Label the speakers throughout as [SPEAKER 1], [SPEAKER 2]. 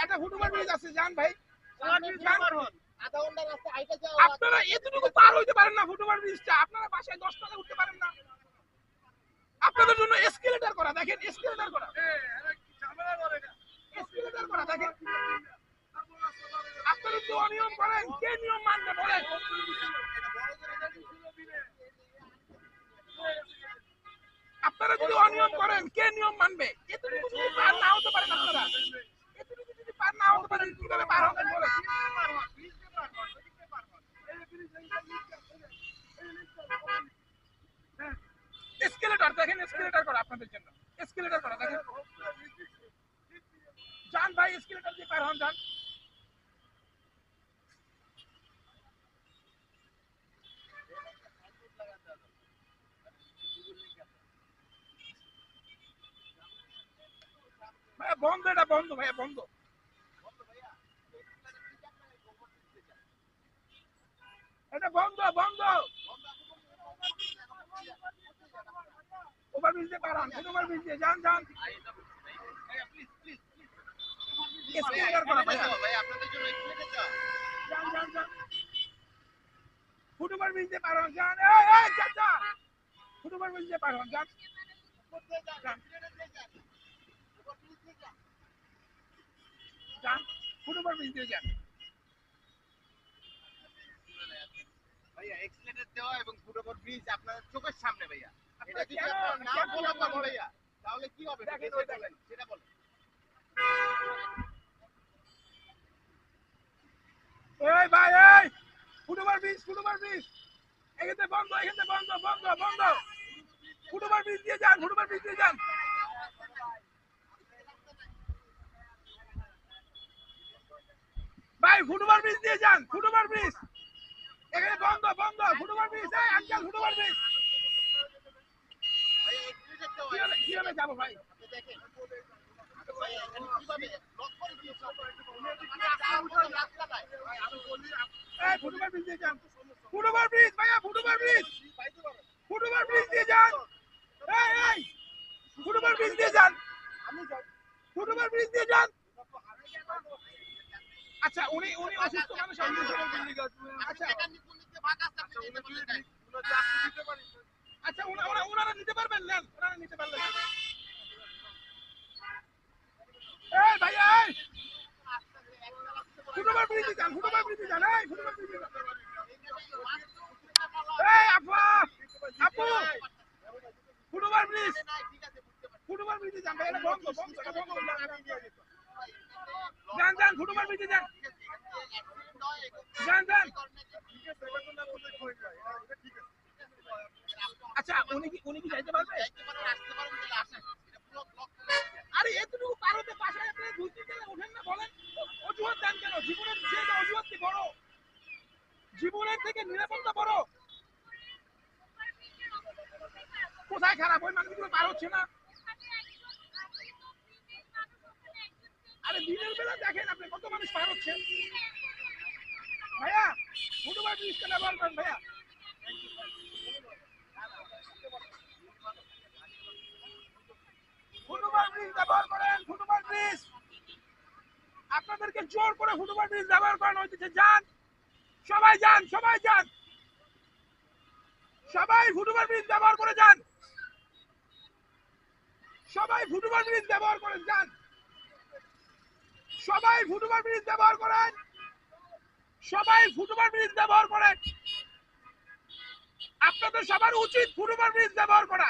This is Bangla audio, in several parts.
[SPEAKER 1] একটা ফুটওভার ব্রিজ আছে, যান ভাই। আপনারা এতটুকু পার হইতে পারেন না ফুটওভার ব্রিজটা? আপনারা বাসায় 10 টাকা উঠতে পারেন না? আপনাদের জন্য এসকেলেটর করা, দেখেন এসকেলেটর করা, এসকেলেটর করা দেখেন। আপনারা যদি অনিয়ম করেন, কে নিয়ম মানবে বলেন? আপনারা যদি অনিয়ম করেন, কে নিয়ম মানবে? এতটুকু যদি পার না হতে পারেন, আপনারা এতটুকু যদি পার না হতে পারেন, কিভাবে পার হবেন বলেন? এসকেলেটর দেখেন, এসকেলেটর করা আপনাদের জন্য, এসকেলেটর করা দেখেন। যান ভাই, এসকেলেটর দিয়ে পার হন, যান। ভাইয়া বন্ধ, এটা বন্ধ ভাইয়া, বন্ধ। এটা বন্ধ, বন্ধ। ওভার ব্রিজ দিয়ে পার হন, ওভার ব্রিজ দিয়ে যান, যান। এসকেলেটর করা ভাইয়া, যান, যান, যান। ফুটওভার ব্রিজ দিয়ে পার হন, যান। এই এই চাচা, ফুটওভার ব্রিজ দিয়ে পার হন, যান, যান, যান। ফুটওভার ব্রিজ দিয়ে যান।
[SPEAKER 2] ভাইয়া এক্সিলেটর দেওয়া এবং ফুটওভার ব্রিজ আপনার চোখের সামনে ভাইয়া, এটা যদি
[SPEAKER 1] কেন
[SPEAKER 2] আপনারা না
[SPEAKER 1] কেন
[SPEAKER 2] ফলো করেন
[SPEAKER 1] বলেন?
[SPEAKER 2] ভাইয়া তাহলে কি হবে
[SPEAKER 1] দেখেন, ওই দেখেন।
[SPEAKER 2] সেটা বলেন।
[SPEAKER 1] এই ভাই, এই ফুটওভার ব্রিজ, ফুটওভার ব্রিজ এখানে বন্ধ, এখানে বন্ধ, বন্ধ, বন্ধ। ফুটওভার ব্রিজ দিয়ে যান, ফুটওভার ব্রিজ দিয়ে যান। ভাই ফুটওভার ব্রিজ দিয়ে যান, ফুটওভার ব্রিজ এখানে বন্ধ, বন্ধ। ফুটওভার ব্রিজ, এই আঙ্কেল ফুটওভার ব্রিজ
[SPEAKER 2] ভাইয়া এক্সিলেটর দেওয়া
[SPEAKER 1] কিভাবে যাবো ভাই?
[SPEAKER 2] আপনি দেখেন ভাইয়া এখানে কিভাবে ব্লক করে দিয়েছে রাস্তা নাই। আমি বলি
[SPEAKER 1] এই ফুটওভার ব্রিজ দিয়ে যান, ফুটওভার ব্রিজ ভাইয়া, ফুটওভার ব্রিজ, ফুটওভার ব্রিজ দিয়ে যান। এই এই ফুটওভার ব্রিজ দিয়ে যান, ফুটওভার ব্রিজ দিয়ে যান। আচ্ছা, উনি উনি অসুস্থ মানুষ, আচ্ছা আচ্ছা, ওনারা নিতে পারবেন, নেন, ওনারা নিতে পারবেন। এই ভাইয়া, এই ফুটওভার ব্রিজে যান, ফুটওভার ব্রিজে যান, এই ফুটওভার ব্রিজে যান। এই আপা, আপু, ফুটওভার ব্রিজ, ফুটওভার ব্রিজে যান ভাই, এটা বন্ধ, বন্ধ, এটা বন্ধ। যান, যান, ফুটওভার ব্রিজে যান, যান, যান। আচ্ছা, উনি কি যাইতে পারবে? আরে এতটুকু পার হতে বাসায় আপনি 2-3 জায়গায় ওঠেন না, বলেন? অজুহাত দেন কেন? জীবনের চেয়ে অজুহাত কি বড়? জীবনের থেকে নিরাপত্তা বড়? কোথায় খারাপ? ওই মানুষগুলো পার হচ্ছে না। আরে দিনের বেলা দেখেন আপনি কত মানুষ পার হচ্ছে। ভাইয়া ফুটওভার ব্রিজটা ব্যবহার করেন ভাইয়া। ফুটওভার ব্রিজ ব্যবহার করেন, ফুটওভার ব্রিজ। আপনাদেরকে জোর করে ফুটওভার ব্রিজ ব্যবহার করানো হচ্ছে। যান, সবাই যান, সবাই যান, সবাই ফুটওভার ব্রিজ ব্যবহার করে যান, সবাই ফুটওভার ব্রিজ ব্যবহার করেন, যান, সবাই ফুটওভার ব্রিজ ব্যবহার করেন, সবাই ফুটওভার ব্রিজ ব্যবহার করেন। আপনাদের সবার উচিত ফুটওভার ব্রিজ ব্যবহার করা,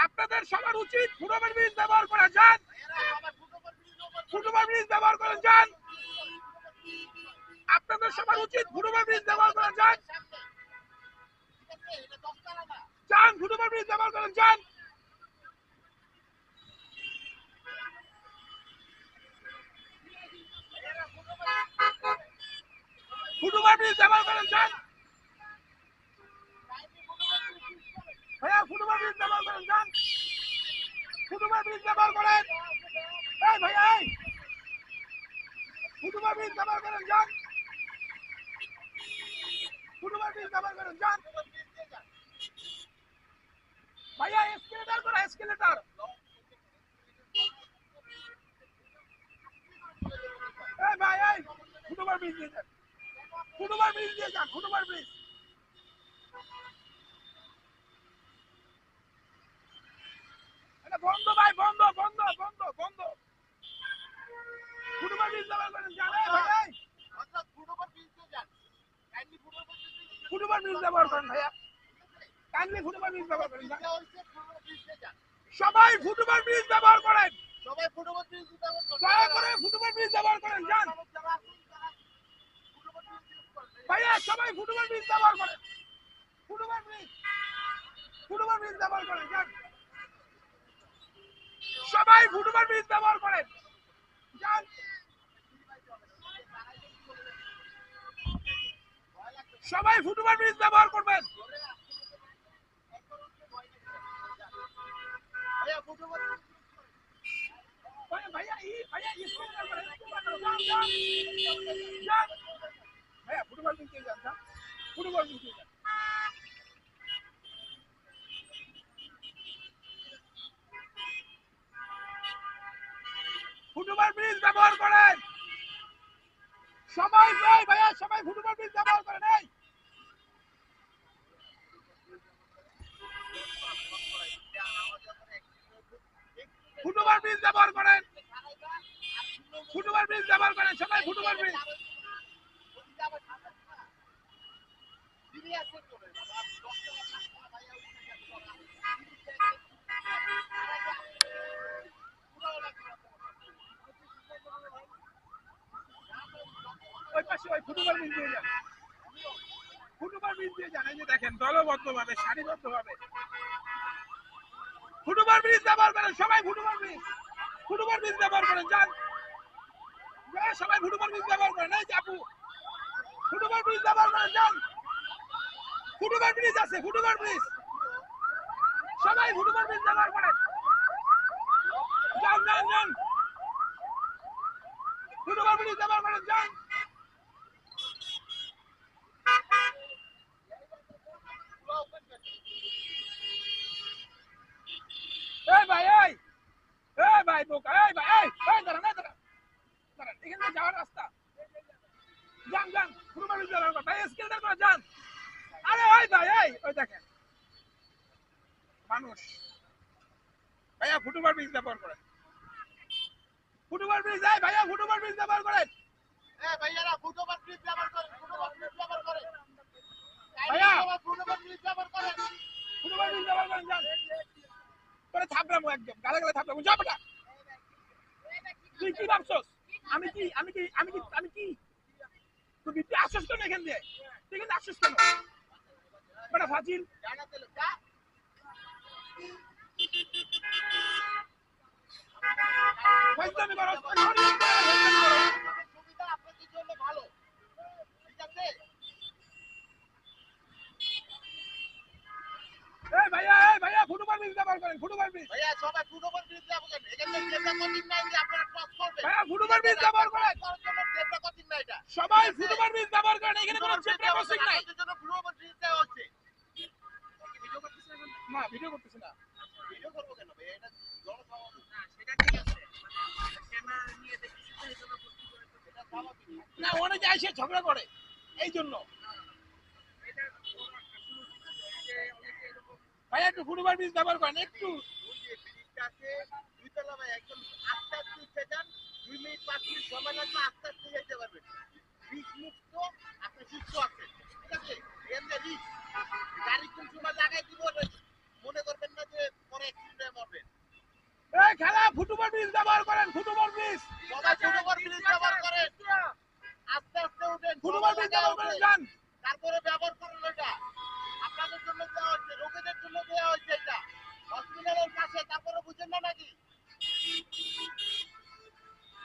[SPEAKER 1] আপনাদের সবার উচিত ফুটওভার ব্রিজ ব্যবহার করা। যান, ফুটওভার ব্রিজ ব্যবহার করেন, যান, আপনাদের সবার উচিত ফুটওভার ব্রিজ ব্যবহার করা। যান, যান, ফুটওভার ব্রিজ ব্যবহার করেন, যান। ফুটওভার ব্রিজ ব্যবহার করেন, যান। ভাইয়া ফুটওভার ব্রিজ ব্যবহার করেন, যান, ফুটওভার ব্রিজ ব্যবহার করেন। এই ভাইয়া, এই ফুটওভার ব্রিজ ব্যবহার করেন, যান, ফুটওভার ব্রিজ ব্যবহার করেন, যান। ভাইয়া এসকেলেটর করা, এসকেলেটর। ফুটওভার ব্রিজ দিয়ে যান, ফুটওভার ব্রিজ দিয়ে যান, ফুটওভার ব্রিজ। এটা বন্ধ ভাই, বন্ধ বন্ধ বন্ধ বন্ধ। ফুটওভার ব্রিজ ব্যবহার করেন, জানে ভাই,
[SPEAKER 2] অর্থাৎ ফুটওভার ব্রিজ দিয়ে যান, কাইন্ডলি ফুটওভার ব্রিজ দিয়ে
[SPEAKER 1] ফুটওভার ব্রিজ ব্যবহার করেন ভাইয়া, কাইন্ডলি ফুটওভার ব্রিজ ব্যবহার করেন। সবাই ফুটওভার ব্রিজ ব্যবহার করেন,
[SPEAKER 2] সবাই ফুটওভার ব্রিজ ব্যবহার করেন,
[SPEAKER 1] দয়া করে ফুটওভার ব্রিজ ব্যবহার করেন, যান ভাইয়া, সবাই ফুটওভার ব্রিজ ব্যবহার করেন, ফুটওভার ব্রিজ, ফুটওভার ব্রিজ ব্যবহার করেন, যান সবাই ফুটওভার ব্রিজ ব্যবহার করেন, যান সবাই ফুটওভার ব্রিজ ব্যবহার করবেন।
[SPEAKER 2] ভাইয়া ফুটওভার
[SPEAKER 1] ভাইয়া ভাইয়া স্কুল করেন, যান যান যান ভাইয়া, ফুটওভার ব্রিজ দিয়ে যান, যান ফুটওভার ব্রিজ দিয়ে যান। ফুটওভার ব্রিজ ব্যবহার করেন সবাই, ভাইয়া সবাই ফুটওভার ব্রিজ ব্যবহার করেন। এই ফুটওভার ব্রিজ ব্যবহার করেন, ফুটওভার ব্রিজ ব্যবহার করেন, সবাই ফুটওভার ব্রিজ। ওই পাশে ওই ফুটওভার ব্রিজ দিয়ে যান, ফুটওভার ব্রিজ দিয়ে যান। এই যে দেখেন দলবদ্ধভাবে সারিবদ্ধভাবে ফুটওভার ব্রিজ ব্যবহার করেন, সবাই ফুটওভার ব্রিজ, ফুটওভার ব্রিজ ব্যবহার করেন, যান সবাই ফুটওভার ব্রিজ ব্যবহার করেন। এই যে আপু ফুটওভার ব্রিজ ব্যবহার করেন, যান ফুটওভার ব্রিজ আছে, ফুটওভার ব্রিজ সবাই ফুটওভার ব্রিজ ব্যবহার করেন, যান যান যান ফুটওভার ব্রিজ ব্যবহার করেন, যান এই ভাই, এই ভাই বোকা, এই ভাই, এই দাঁড়ান, দাঁড়ান দাঁড়ান, এখানে যাওয়ার রাস্তা, যান যান ফুটওভার ব্রিজ ব্যবহার করেন ভাই, স্কেলটা করে যান। আরে ওই ভাই, ওই দেখেন মানুষ, ভাইয়া ফুটওভার ব্রিজ ব্যবহার করেন, ফুটওভার ব্রিজ, ভাইয়া ফুটওভার ব্রিজ ব্যবহার করেন,
[SPEAKER 2] ভাইয়ারা ফুটওভার ব্রিজ ব্যবহার করেন, ফুটওভার ব্রিজ ব্যবহার করেন,
[SPEAKER 1] ভাইয়া
[SPEAKER 2] ফুটওভার ব্রিজ ব্যবহার করেন,
[SPEAKER 1] ফুটওভার ব্রিজ ব্যবহার করেন, যান করে থাপড়ামো, একদম গালে গালে থাপড়ামো, যা বেটা তুই কি ভাবছস আমি কি, আমি কি, আমি কি, আমি কি তুই আসছিস কেন এখান দিয়ে, তুই কিন্তু আসছিস কেন বেটা ফাজিল।
[SPEAKER 2] জানাতে লোকা
[SPEAKER 1] ফাইজলামি করস,
[SPEAKER 2] সুবিধা আপনাদের জন্য ভালো, ঠিক আছে?
[SPEAKER 1] ভাইয়া ফুটওভার ব্রিজ ব্যবহার করেন, ফুটওভার ব্রিজ
[SPEAKER 2] ভাইয়া সবাই ফুটওভার ব্রিজ ব্যবহার করেন, এখানে জেব্রা ক্রসিং নাই যে আপনারা ক্রস করবেন,
[SPEAKER 1] ভাইয়া ফুটওভার ব্রিজ ব্যবহার করেন,
[SPEAKER 2] জেব্রা ক্রসিং নাই এটা,
[SPEAKER 1] সবাই ফুটওভার ব্রিজ ব্যবহার করেন, এখানে কোনো জেব্রা ক্রসিং নাই।
[SPEAKER 2] আপনাদের জন্য ফুটওভার ব্রিজ দেওয়া হচ্ছে।
[SPEAKER 1] না ভিডিও করতেছি না,
[SPEAKER 2] ভিডিও করবো কেন ভাই, এটা জনসমাবেশ না,
[SPEAKER 3] সেটা ঠিক আছে, ক্যামেরা নিয়ে দেখতেছি তো এই জন্য প্রশ্ন করে, তো
[SPEAKER 2] এটা স্বাভাবিক।
[SPEAKER 1] না অনেকে এসে ঝগড়া করে এই জন্য।
[SPEAKER 3] এটা ওরা আসলে যে অনেকে এরকম
[SPEAKER 1] ভাইয়া একটু ফুটওভার ব্রিজ ব্যবহার করেন একটু।
[SPEAKER 2] ওই যে ব্রিজটা আছে দুইতলা ভাই, একদম আস্তে আস্তে উঠে যান, 2 মিনিট 5 মিনিট সময় লাগবে, আস্তে আস্তে যেতে পারবেন। রিস্ক মুক্ত, আপনি সুস্থ আছেন, ঠিক আছে? এমনি রিস্ক গাড়ি কোন সময় লাগাই দিব মনে করবেন না যে পরে অ্যাক্সিডেন্টে মরবেন।
[SPEAKER 1] এই খেলা ফুটওভার ব্রিজ ব্যবহার করেন, ফুটওভার ব্রিজ,
[SPEAKER 2] সবাই ফুটওভার ব্রিজ ব্যবহার করেন, আস্তে আস্তে উঠেন,
[SPEAKER 1] ফুটওভার ব্রিজ ব্যবহার করেন, যান
[SPEAKER 2] তারপরে ব্যবহার করুন। এটা আপনাদের জন্য দেওয়া হচ্ছে, রোগীদের জন্য দেওয়া হচ্ছে, এটা হসপিটালের পাশে, তারপরে বুঝেন না নাকি?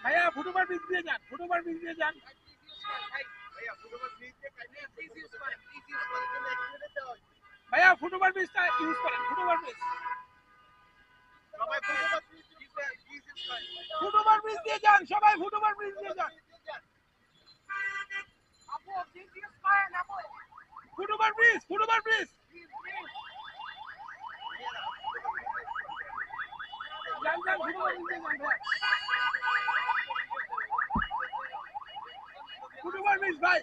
[SPEAKER 1] ভাইয়া ফুটওভার ব্রিজ দিয়ে যান, ফুটওভার ব্রিজ দিয়ে যান।
[SPEAKER 2] ভাইয়া ফুটওভার ব্রিজ দিয়ে কাইন্ডলি প্লিজ ইউজ করেন, প্লিজ ইউজ করার জন্য এক্সিডেন্ট দেওয়া হচ্ছে।
[SPEAKER 1] ভাইয়া ফুটওভার ব্রিজটা ইউজ করেন, ফুটওভার ব্রিজ,
[SPEAKER 2] সবাই ফুটওভার ব্রিজ ইউজ করেন,
[SPEAKER 1] ফুটওভার ব্রিজ দিয়ে যান, সবাই ফুটওভার ব্রিজ দিয়ে যান,
[SPEAKER 2] আপু প্লিজ ইউজ করেন, আপু
[SPEAKER 1] ফুটওভার ব্রিজ, ফুটওভার ব্রিজ যান, যান ফুটওভার ব্রিজ দিয়ে যান ভাইয়া, ফুটওভার ব্রিজ ভাই